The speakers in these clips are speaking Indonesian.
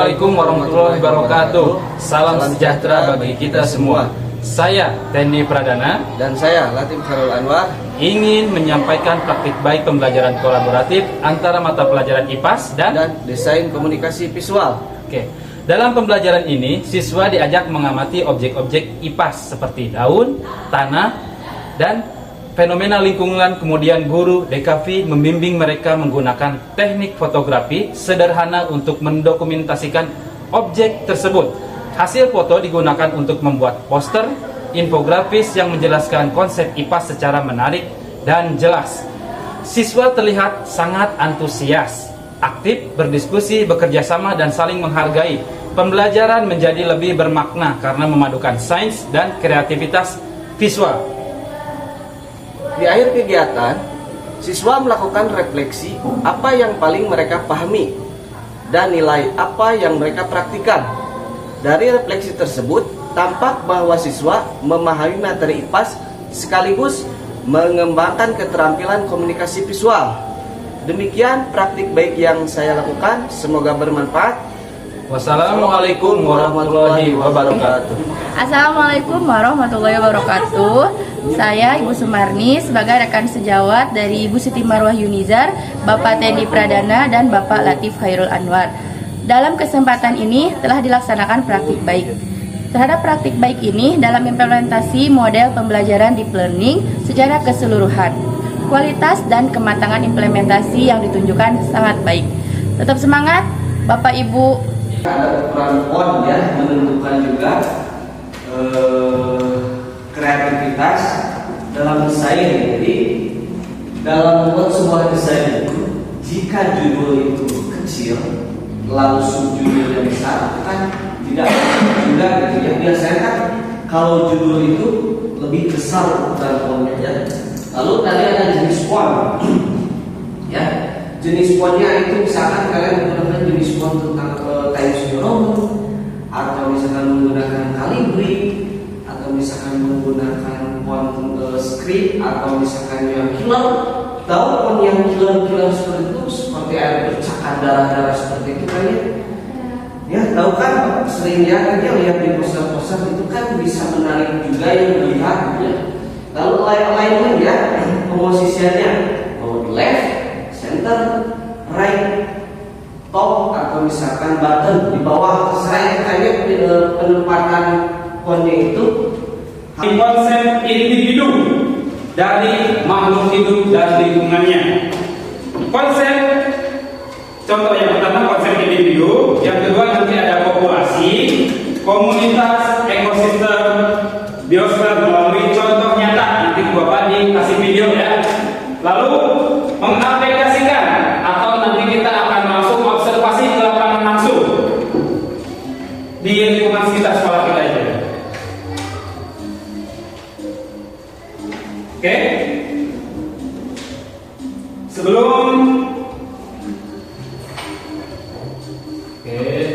Assalamualaikum warahmatullahi wabarakatuh. Salam sejahtera bagi kita semua. Saya Tendi Pradana dan saya Latif Khairul Anwar ingin menyampaikan praktik baik pembelajaran kolaboratif antara mata pelajaran IPAS dan Desain Komunikasi Visual. Oke. Dalam pembelajaran ini, siswa diajak mengamati objek-objek IPAS seperti daun, tanah, dan fenomena lingkungan. Kemudian guru DKV membimbing mereka menggunakan teknik fotografi sederhana untuk mendokumentasikan objek tersebut. Hasil foto digunakan untuk membuat poster, infografis yang menjelaskan konsep IPAS secara menarik dan jelas. Siswa terlihat sangat antusias, aktif, berdiskusi, bekerja sama, dan saling menghargai. Pembelajaran menjadi lebih bermakna karena memadukan sains dan kreativitas visual. Di akhir kegiatan, siswa melakukan refleksi apa yang paling mereka pahami dan nilai apa yang mereka praktikkan. Dari refleksi tersebut, tampak bahwa siswa memahami materi IPAS sekaligus mengembangkan keterampilan komunikasi visual. Demikian praktik baik yang saya lakukan, semoga bermanfaat. Wassalamualaikum warahmatullahi wabarakatuh. Assalamualaikum warahmatullahi wabarakatuh. Saya Ibu Sumarni sebagai rekan sejawat dari Ibu Siti Marwah Yunizar, Bapak Tendi Pradana, dan Bapak Latif Khairul Anwar. Dalam kesempatan ini telah dilaksanakan praktik baik. Terhadap praktik baik ini dalam implementasi model pembelajaran deep learning secara keseluruhan. Kualitas dan kematangan implementasi yang ditunjukkan sangat baik. Tetap semangat, Bapak Ibu. Ada peran font ya, menentukan juga kreativitas dalam desain. Jadi dalam membuat sebuah desain itu, jika judul itu kecil lalu subjudulnya besar, kan tidak juga gitu ya. Biasanya kan kalau judul itu lebih besar ukuran fontnya ya. Lalu tadi ada jenis font ya. Jenis fontnya itu misalkan kalian menggunakan jenis font tentang Times New Roman, atau misalkan menggunakan Calibri, atau misalkan menggunakan font script, atau misalkan yang killer. Tahu font yang killer seperti itu, seperti air bercakan darah-darah seperti itu kan ya? Ya tahu kan, sering ya lihat di poster-poster itu kan bisa menarik juga yang melihat ya. Lalu alignment ya, komposisinya left, center, right, top, atau misalkan button di bawah. Saya kayaknya penempatan fontnya itu Konsep individu dari makhluk hidup dan lingkungannya. Konsep contoh yang pertama konsep individu, yang kedua nanti ada populasi, komunitas, ekosistem, biosfer melalui contoh nyata. Nanti Bapak dikasih video ya. Lalu mengaplikasikan atau nanti kita akan langsung observasi ke lapangan langsung di lingkungan sekitar sekolah kita itu. Oke. Sebelum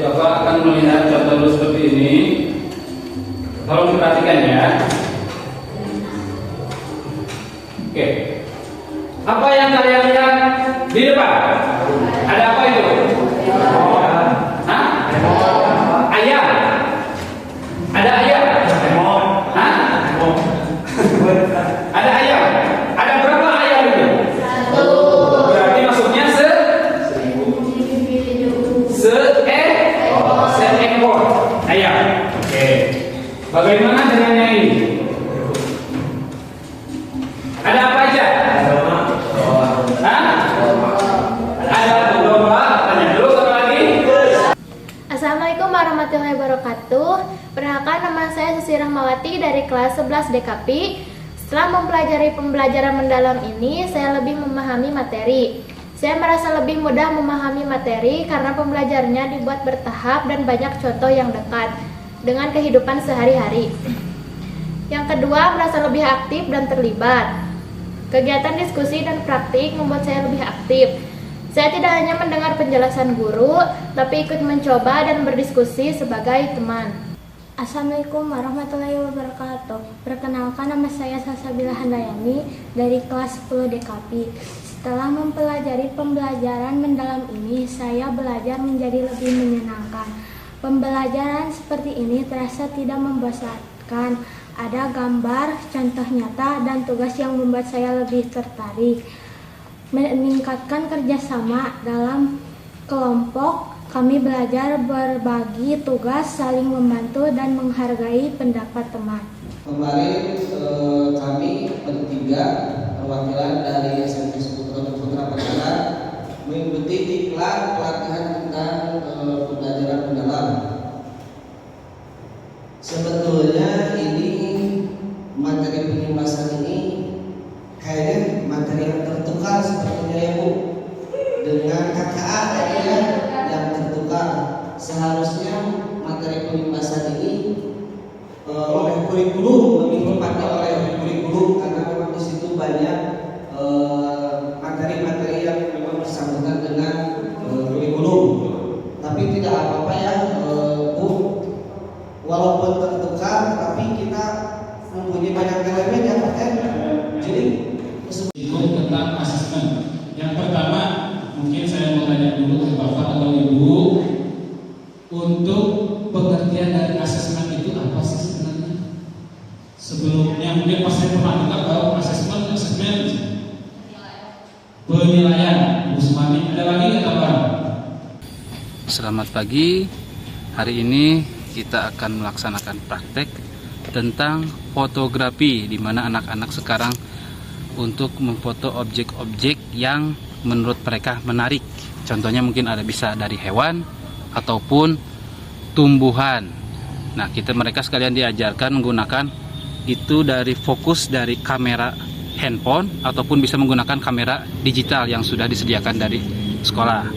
Bapak akan melihat contoh seperti ini. Tolong diperhatikan ya. Oke. Apa yang kalian lihat di depan? Ada apa itu? Hah? Ayam. Ada ayam? Hah? Ada ayam. Ada berapa ayam itu? Berarti maksudnya seekor ayam. Oke. Bagaimana dengan yang ini? Ada apa aja? Assalamualaikum warahmatullahi wabarakatuh. Perkenalkan, nama saya Susi Rahmawati dari kelas 11 DKP. Setelah mempelajari pembelajaran mendalam ini, saya lebih memahami materi. Saya merasa lebih mudah memahami materi karena pembelajarannya dibuat bertahap dan banyak contoh yang dekat dengan kehidupan sehari-hari. Yang kedua, merasa lebih aktif dan terlibat. Kegiatan diskusi dan praktik membuat saya lebih aktif. Saya tidak hanya mendengar penjelasan guru, tapi ikut mencoba dan berdiskusi sebagai teman. Assalamualaikum warahmatullahi wabarakatuh. Perkenalkan, nama saya Salsabila Handayani dari kelas 10 DKP. Setelah mempelajari pembelajaran mendalam ini, saya belajar menjadi lebih menyenangkan. Pembelajaran seperti ini terasa tidak membosankan. Ada gambar, contoh nyata, dan tugas yang membuat saya lebih tertarik. Meningkatkan kerjasama dalam kelompok, kami belajar berbagi tugas, saling membantu, dan menghargai pendapat teman. Kemarin kami bertiga perwakilan dari SMP Seputra Padalarang mengikuti diklat pelatihan tentang pembelajaran mendalam. Sebetulnya ini materi penyimbasan ini kayaknya materi yang tertukar sepertinya ya Bu, dengan KKA tadi ya yang tertukar. Seharusnya materi penyimbasan ini oleh kurikulum, lebih tepatnya oleh kurikulum, karena memang di situ banyak materi-materi yang memang bersangkutan dengan kurikulum. Tapi tidak apa-apa ya Bu, walaupun tertukar, tapi kita mempunyai banyak elemen yang jadi tentang asesmen. Yang pertama, mungkin saya mau tanya dulu ke Bapak atau Ibu, untuk pengertian dari asesmen itu apa sih sebenarnya? Sebelumnya mungkin pas saya pernah dengar kalau asesmen penilaian. Bu Sumani, ada lagi nggak Bang? Selamat pagi. Hari ini kita akan melaksanakan praktek tentang fotografi, di mana anak-anak sekarang untuk memfoto objek-objek yang menurut mereka menarik. Contohnya mungkin ada bisa dari hewan ataupun tumbuhan. Nah, mereka sekalian diajarkan menggunakan itu dari fokus dari kamera handphone ataupun bisa menggunakan kamera digital yang sudah disediakan dari sekolah.